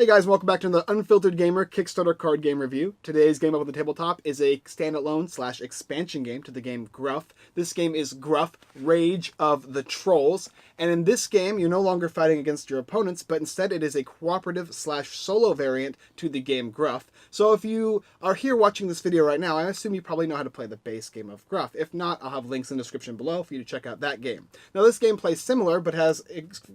Hey guys, welcome back to the Unfiltered Gamer Kickstarter card game review. Today's game up on the tabletop is a standalone / expansion game to the game Gruff. This game is Gruff, Rage of the Trolls. And in this game, you're no longer fighting against your opponents, but instead it is a cooperative / solo variant to the game Gruff. So if you are here watching this video right now, I assume you probably know how to play the base game of Gruff. If not, I'll have links in the description below for you to check out that game. Now this game plays similar, but has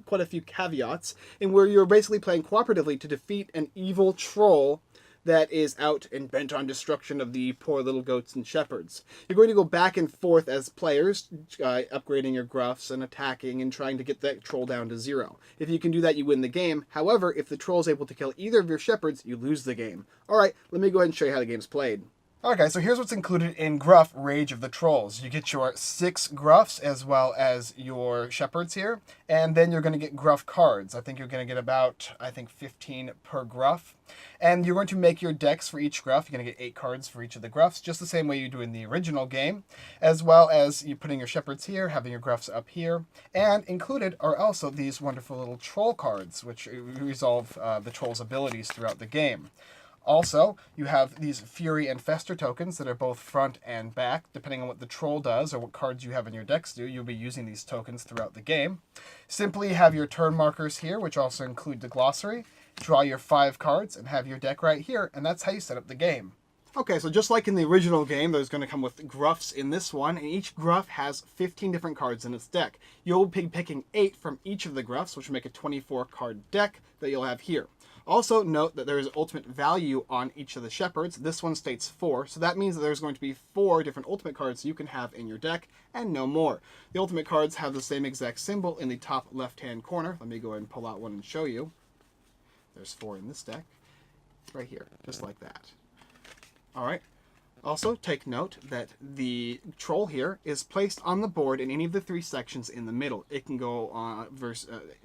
quite a few caveats, in where you're basically playing cooperatively to defeat an evil troll that is out and bent on destruction of the poor little goats and shepherds. You're going to go back and forth as players, upgrading your gruffs and attacking and trying to get that troll down to 0. If you can do that, you win the game. However, if the troll is able to kill either of your shepherds, you lose the game. Alright, let me go ahead and show you how the game's played. Alright guys, so here's what's included in Gruff, Rage of the Trolls. You get your 6 Gruffs as well as your Shepherds here, and then you're going to get Gruff cards. I think you're going to get about, 15 per Gruff. And you're going to make your decks for each Gruff. You're going to get 8 cards for each of the Gruffs, just the same way you do in the original game, as well as you putting your Shepherds here, having your Gruffs up here. And included are also these wonderful little Troll cards, which resolve the Troll's abilities throughout the game. Also, you have these Fury and Fester tokens that are both front and back. Depending on what the troll does or what cards you have in your decks do, you'll be using these tokens throughout the game. Simply have your turn markers here, which also include the glossary. Draw your 5 cards and have your deck right here, and that's how you set up the game. Okay, so just like in the original game, there's going to come with Gruffs in this one, and each Gruff has 15 different cards in its deck. You'll be picking 8 from each of the Gruffs, which will make a 24-card deck that you'll have here. Also note that there is ultimate value on each of the shepherds. This one states 4, so that means that there's going to be 4 different ultimate cards you can have in your deck, and no more. The ultimate cards have the same exact symbol in the top left-hand corner. Let me go ahead and pull out one and show you. There's 4 in this deck, right here, just like that. Alright. Also, take note that the troll here is placed on the board in any of the 3 sections in the middle. It can go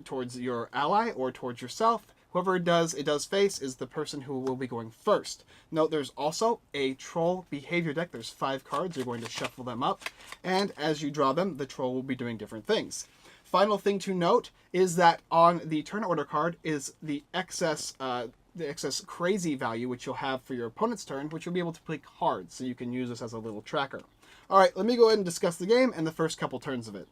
towards your ally or towards yourself. Whoever it does face is the person who will be going first. Note there's also a troll behavior deck. There's 5 cards. You're going to shuffle them up. And as you draw them, the troll will be doing different things. Final thing to note is that on the turn order card is the excess crazy value, which you'll have for your opponent's turn, which you'll be able to play cards. So you can use this as a little tracker. Alright, let me go ahead and discuss the game and the first couple turns of it.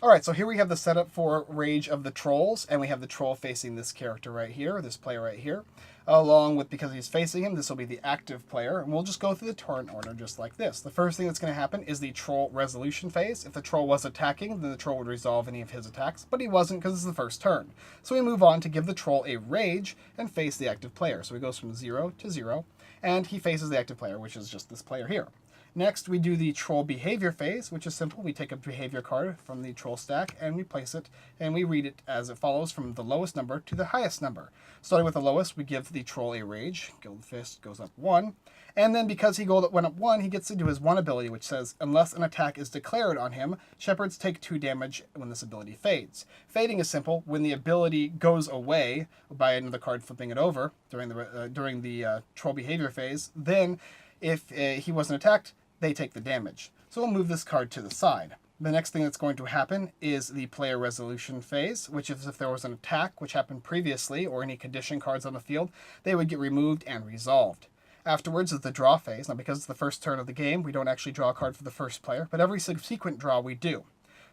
Alright, so here we have the setup for Rage of the Trolls, and we have the troll facing this character right here, this player right here. Along with, because he's facing him, this will be the active player, and we'll just go through the turn order just like this. The first thing that's going to happen is the troll resolution phase. If the troll was attacking, then the troll would resolve any of his attacks, but he wasn't because it's the first turn. So we move on to give the troll a rage and face the active player. So he goes from 0 to 0, and he faces the active player, which is just this player here. Next, we do the troll behavior phase, which is simple. We take a behavior card from the troll stack and we place it, and we read it as it follows from the lowest number to the highest number. Starting with the lowest, we give the troll a rage. Guild Fist goes up 1. And then because he went up 1, he gets to do his 1 ability, which says, unless an attack is declared on him, shepherds take 2 damage when this ability fades. Fading is simple. When the ability goes away by another card flipping it over during the troll behavior phase, then if he wasn't attacked, they take the damage. So we'll move this card to the side. The next thing that's going to happen is the player resolution phase, which is if there was an attack, which happened previously, or any condition cards on the field, they would get removed and resolved. Afterwards is the draw phase. Now, because it's the first turn of the game, we don't actually draw a card for the first player, but every subsequent draw we do.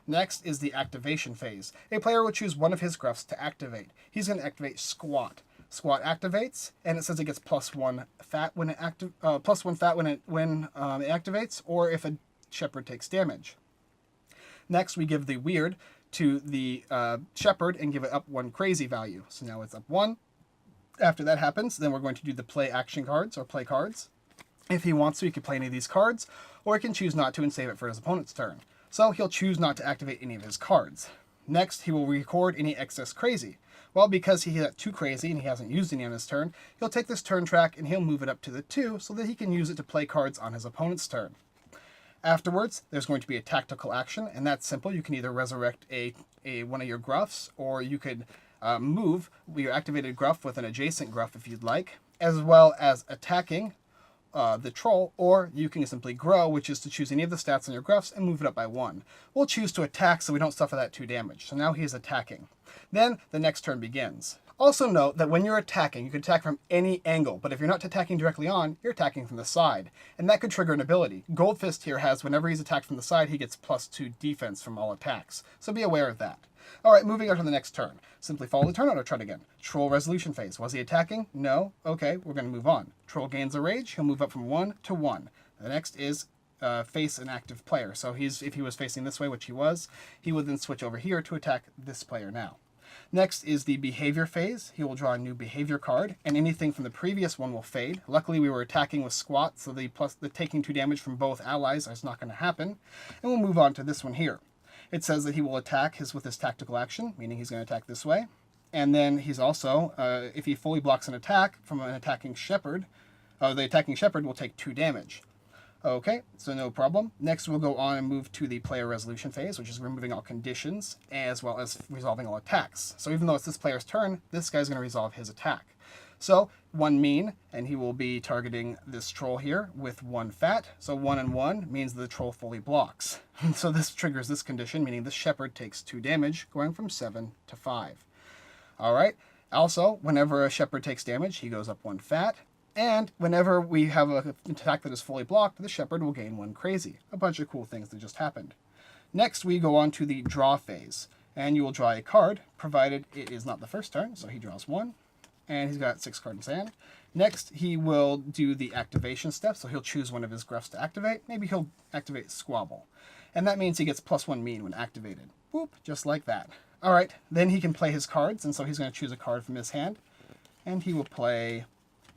Next is the activation phase. A player will choose one of his Gruffs to activate. He's going to activate Squat. Squat activates, and it says it gets +1 fat when it activates, or if a shepherd takes damage. Next, we give the weird to the shepherd and give it up 1 crazy value. So now it's up 1. After that happens, then we're going to do the play action cards or play cards. If he wants to, he can play any of these cards, or he can choose not to and save it for his opponent's turn. So he'll choose not to activate any of his cards. Next, he will record any excess crazy. Well, because he got 2 crazy and he hasn't used any on his turn, he'll take this turn track and he'll move it up to the 2 so that he can use it to play cards on his opponent's turn. Afterwards, there's going to be a tactical action, and that's simple. You can either resurrect one of your Gruffs, or you could move your activated Gruff with an adjacent Gruff if you'd like, as well as attacking the troll, or you can simply grow, which is to choose any of the stats on your Gruffs and move it up by 1. We'll choose to attack so we don't suffer that 2 damage. So now he's attacking. Then the next turn begins. Also note that when you're attacking, you can attack from any angle, but if you're not attacking directly on, you're attacking from the side, and that could trigger an ability. Goldfist here has, whenever he's attacked from the side, he gets +2 defense from all attacks, so be aware of that. Alright, moving on to the next turn. Simply follow the turn order chart again. Troll resolution phase. Was he attacking? No? Okay, we're going to move on. Troll gains a rage, he'll move up from 1 to 1. The next is face an active player. So if he was facing this way, which he was, he would then switch over here to attack this player now. Next is the behavior phase. He will draw a new behavior card, and anything from the previous one will fade. Luckily, we were attacking with squat, so the taking 2 damage from both allies is not going to happen. And we'll move on to this one here. It says that he will attack with his tactical action, meaning he's going to attack this way. And then he's also, if he fully blocks an attack from an attacking shepherd, the attacking shepherd will take 2 damage. Okay, so no problem. Next we'll go on and move to the player resolution phase, which is removing all conditions, as well as resolving all attacks. So even though it's this player's turn, this guy's going to resolve his attack. So 1 mean, and he will be targeting this troll here with 1 fat. So 1 and 1 means the troll fully blocks. So this triggers this condition, meaning this shepherd takes 2 damage, going from 7 to 5. Alright, also, whenever a shepherd takes damage, he goes up 1 fat. And whenever we have an attack that is fully blocked, the shepherd will gain 1 crazy. A bunch of cool things that just happened. Next, we go on to the draw phase. And you will draw a card, provided it is not the first turn. So he draws 1. And he's got 6 cards in his hand. Next, he will do the activation step. So he'll choose one of his Gruffs to activate. Maybe he'll activate Squabble. And that means he gets +1 mean when activated. Boop, just like that. Alright, then he can play his cards. And so he's going to choose a card from his hand. And he will play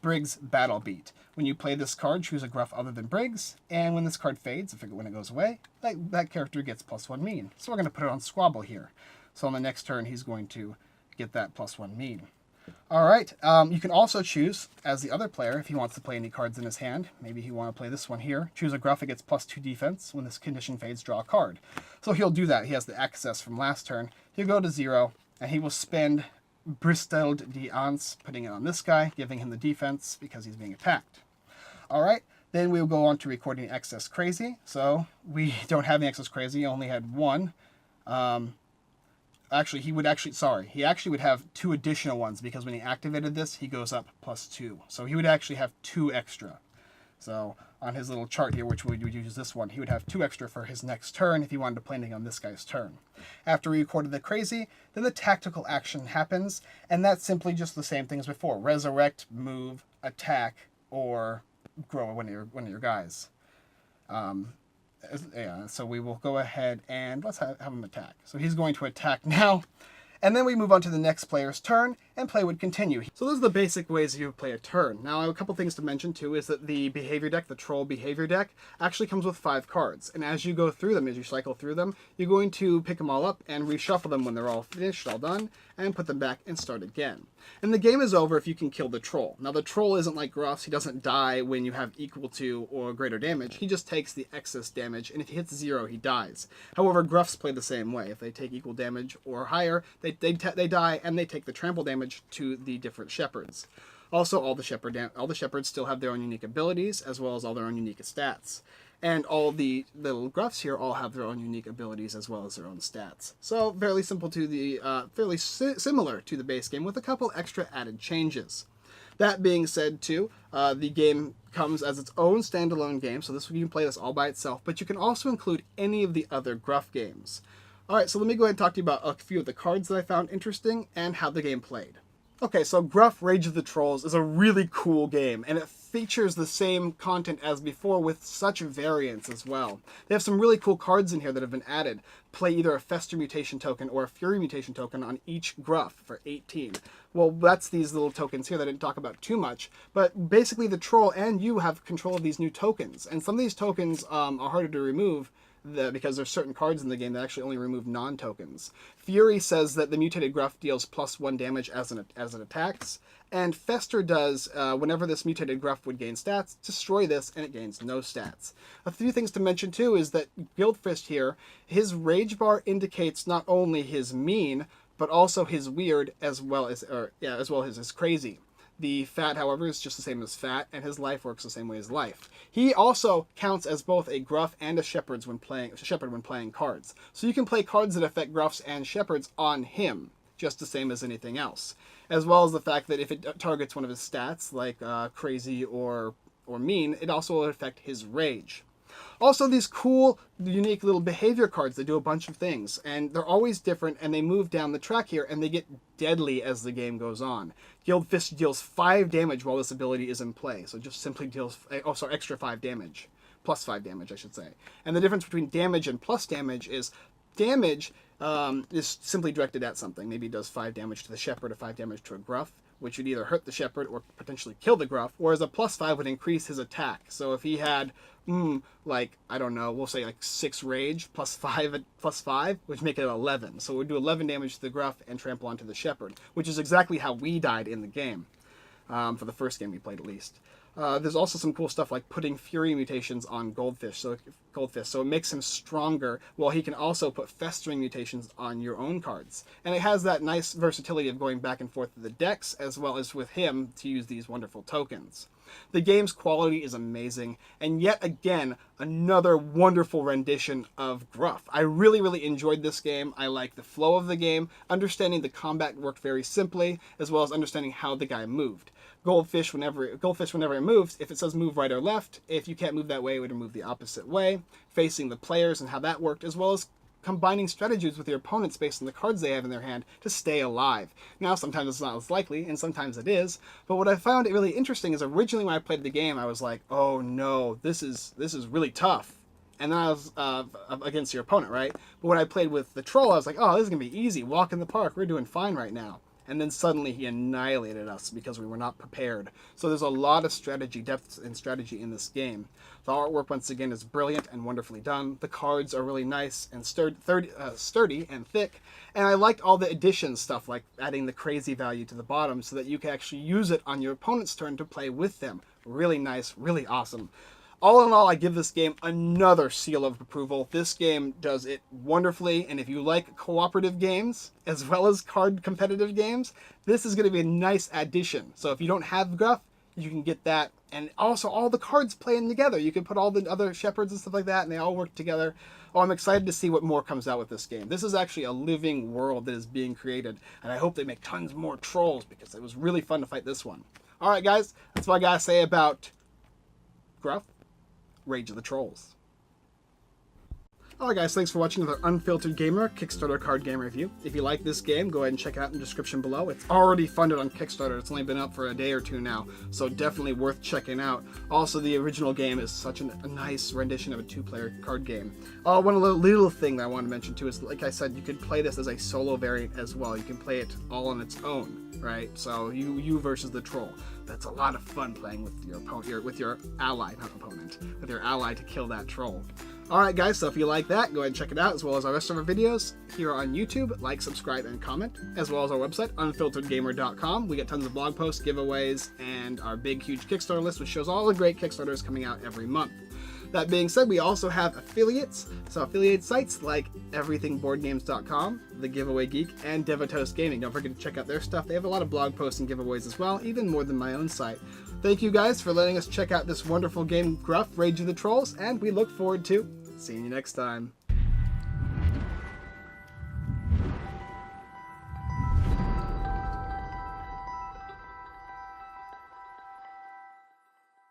Briggs Battle Beat. When you play this card, choose a Gruff other than Briggs, and when this card fades, when it goes away, that character gets +1 mean. So we're going to put it on Squabble here. So on the next turn, he's going to get that +1 mean. Alright, you can also choose, as the other player, if he wants to play any cards in his hand, maybe he want to play this one here, choose a Gruff that gets +2 defense. When this condition fades, draw a card. So he'll do that. He has the access from last turn. He'll go to 0, and he will spend Bristoled d'Ance, putting it on this guy, giving him the defense because he's being attacked. Alright, then we'll go on to recording excess crazy. So we don't have the excess crazy, he only had 1. He actually would have 2 additional ones because when he activated this, he goes up +2. So he would actually have 2 extra. So on his little chart here, which we would use this one, he would have 2 extra for his next turn if he wanted to play anything on this guy's turn. After we recorded the crazy, then the tactical action happens, and that's simply just the same thing as before. Resurrect, move, attack, or grow one of your guys. So we will go ahead and let's have him attack. So he's going to attack now. And then we move on to the next player's turn, and play would continue. So those are the basic ways you play a turn. Now, I have a couple things to mention, too, is that the behavior deck, the troll behavior deck, actually comes with 5 cards. And as you go through them, as you cycle through them, you're going to pick them all up and reshuffle them when they're all finished, all done, and put them back and start again. And the game is over if you can kill the troll. Now, the troll isn't like Gruff's. He doesn't die when you have equal to or greater damage. He just takes the excess damage, and if he hits 0, he dies. However, Gruff's play the same way. If they take equal damage or higher, they die, and they take the trample damage to the different shepherds. Also, all the shepherds still have their own unique abilities, as well as all their own unique stats. And all the little Gruffs here all have their own unique abilities as well as their own stats. So fairly simple to the similar to the base game with a couple extra added changes. That being said, too, the game comes as its own standalone game, so you can play this all by itself, but you can also include any of the other Gruff games. Alright, so let me go ahead and talk to you about a few of the cards that I found interesting and how the game played. Okay, so Gruff Rage of the Trolls is a really cool game, and it features the same content as before with such variance as well. They have some really cool cards in here that have been added. Play either a Fester mutation token or a Fury mutation token on each Gruff for 18. Well, that's these little tokens here that I didn't talk about too much, but basically the Troll and you have control of these new tokens, and some of these tokens are harder to remove because there's certain cards in the game that actually only remove non-tokens. Fury says that the mutated Gruff deals +1 damage as it attacks, and Fester does, whenever this mutated Gruff would gain stats, destroy this and it gains no stats. A few things to mention too is that Guildfist here, his rage bar indicates not only his mean, but also his weird as well as his crazy. The fat, however, is just the same as fat, and his life works the same way as life. He also counts as both a Gruff and a shepherd when playing cards. So you can play cards that affect Gruffs and shepherds on him. just the same as anything else. As well as the fact that if it targets one of his stats, like crazy or mean, it also will affect his rage. Also, these cool, unique little behavior cards that do a bunch of things, and they're always different, and they move down the track here, and they get deadly as the game goes on. Guildfist deals 5 damage while this ability is in play, so it just simply deals, extra 5 damage. Plus 5 damage, I should say. And the difference between damage and plus damage is damage is simply directed at something. Maybe it does 5 damage to the shepherd or 5 damage to a gruff, which would either hurt the shepherd or potentially kill the gruff, whereas a plus 5 would increase his attack. So if he had, like, I don't know, we'll say like 6 rage plus 5, which make it 11. So it would do 11 damage to the gruff and trample onto the shepherd, which is exactly how we died in the game, for the first game we played at least. There's also some cool stuff like putting Fury mutations on Goldfish, so it makes him stronger, while he can also put Festering mutations on your own cards. And it has that nice versatility of going back and forth with the decks, as well as with him to use these wonderful tokens. The game's quality is amazing, and yet again, another wonderful rendition of Gruff. I really, really enjoyed this game. I like the flow of the game, understanding the combat worked very simply, as well as understanding how the guy moved. Goldfish, whenever it moves, if it says move right or left, if you can't move that way, it would move the opposite way, facing the players and how that worked, as well as combining strategies with your opponents based on the cards they have in their hand to stay alive. Now, sometimes it's not as likely, and sometimes it is, but what I found really interesting is originally when I played the game, I was like, oh no, this is really tough. And then I was against your opponent, right? But when I played with the troll, I was like, oh, this is going to be easy. Walk in the park. We're doing fine right now. And then suddenly he annihilated us because we were not prepared. So there's a lot of strategy, depth and strategy in this game. The artwork, once again, is brilliant and wonderfully done. The cards are really nice and sturdy and thick. And I liked all the addition stuff, like adding the crazy value to the bottom so that you can actually use it on your opponent's turn to play with them. Really nice, really awesome. All in all, I give this game another seal of approval. This game does it wonderfully, and if you like cooperative games, as well as card competitive games, this is going to be a nice addition. So if you don't have Gruff, you can get that, and also all the cards playing together. You can put all the other shepherds and stuff like that, and they all work together. Oh, I'm excited to see what more comes out with this game. This is actually a living world that is being created, and I hope they make tons more trolls, because it was really fun to fight this one. Alright guys, that's what I gotta say about Gruff, Rage of the Trolls. Alright guys, thanks for watching another Unfiltered Gamer Kickstarter card game review. If you like this game, go ahead and check it out in the description below. It's already funded on Kickstarter. It's only been up for a day or two now, so definitely worth checking out. Also, the original game is such a nice rendition of a 2-player card game. One little thing that I want to mention too is, like I said, you could play this as a solo variant as well. You can play it all on its own, right? So you versus the troll. That's a lot of fun playing with your opponent, with your ally, not opponent, with your ally to kill that troll. Alright guys, so if you like that, go ahead and check it out, as well as our rest of our videos here on YouTube. Like, subscribe, and comment, as well as our website, unfilteredgamer.com. We get tons of blog posts, giveaways, and our big, huge Kickstarter list, which shows all the great Kickstarters coming out every month. That being said, we also have affiliates, so affiliate sites like everythingboardgames.com, The Giveaway Geek, and Devotoast Gaming. Don't forget to check out their stuff. They have a lot of blog posts and giveaways as well, even more than my own site. Thank you guys for letting us check out this wonderful game, Gruff, Rage of the Trolls, and we look forward to seeing you next time.